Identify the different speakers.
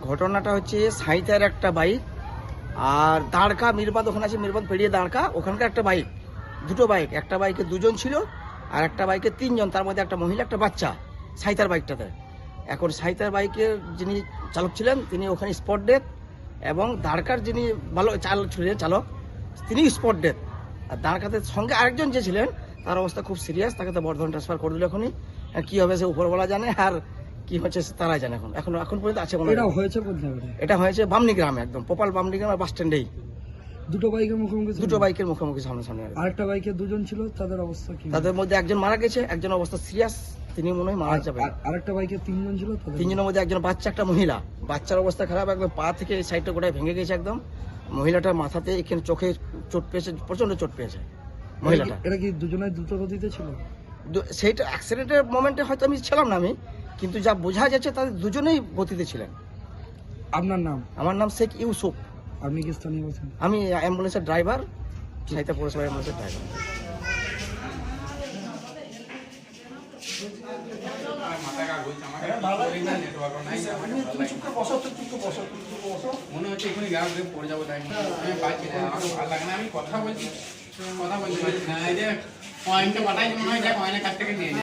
Speaker 1: ঘটনাটা হচ্ছে সাঁইতার একটা বাইক আর দাঁড়কা মিরবাদ, ওখানে আছে মিরবাদ পেরিয়ে দাঁড়কা, ওখানকার একটা বাইক, দুটো বাইক, একটা বাইকে দুজন ছিল আর একটা বাইকে তিনজন, তার মধ্যে একটা মহিলা একটা বাচ্চা সাঁইতার বাইকটাতে। এখন সাঁইতার বাইকের যিনি চালক ছিলেন তিনি ওখানে স্পট ডেথ, এবং দাঁড়কার যিনি ভালো চালক ছিলেন চালক তিনি স্পট ডেথ। আর দাঁড়কাতে সঙ্গে আরেকজন যে ছিলেন তার অবস্থা খুব সিরিয়াস, তাকে তো বর্ধমান ট্রান্সফার করে দিল এখনই। কী হবে সে উপরবেলা জানে, আর কি হচ্ছে তারাই জানে। এখন পর্যন্ত আছে মনে হয়।
Speaker 2: এটা হয়েছে কোন জায়গায়?
Speaker 1: এটা হয়েছে বামনি গ্রামে, একদম পোপাল বামনি গ্রামের বাস স্ট্যান্ডেই।
Speaker 2: দুটো বাইকের মুখোমুখি ছিল?
Speaker 1: দুটো বাইকের মুখোমুখি সামনে।
Speaker 2: আরেকটা বাইকে দুজন ছিল, তাদের অবস্থা কি?
Speaker 1: তাদের মধ্যে একজন মারা গেছে, একজন অবস্থা সিরিয়াস, তিনি মনে হয় মারা যাবে।
Speaker 2: আরেকটা বাইকে তিনজন ছিল,
Speaker 1: তিনজনের মধ্যে একজন বাচ্চা, একটা মহিলা। বাচ্চার অবস্থা খারাপ, একদম পা থেকে এই সাইডটা গোটায় ভেঙে গেছে একদম। মহিলাটার মাথাতে এখানে চোখে চোট পেয়েছে, প্রচন্ড চোট পেয়েছে মহিলাটা।
Speaker 2: এটা কি দুজনের দ্রুত গতিতে ছিল?
Speaker 1: সেইটা অ্যাক্সিডেন্টের মোমেন্টে হয়তো আমি ছিলাম না, কিন্তু যা বোঝা যাচ্ছে তাদের দুজনেই গতিতে ছিলেন।
Speaker 2: আপনার নাম?
Speaker 1: আমার নাম শেখ ইউসুফ।
Speaker 2: আপনি কি স্থানীয় আছেন?
Speaker 1: আমি অ্যাম্বুলেন্সের ড্রাইভার, সাঁইতা পৌরসভা অ্যাম্বুলেন্সের ড্রাইভার।
Speaker 3: মনে হচ্ছে এখানে গ্রাম পড়ে যাবো, তাই আমি পাচ্ছি না, আমার ভালো লাগে না, আমি কথা বলতে পারছি না, এই যে কয়েনটা পাঠাই মনে হয়, যা কয়েনের কাছ থেকে নিয়ে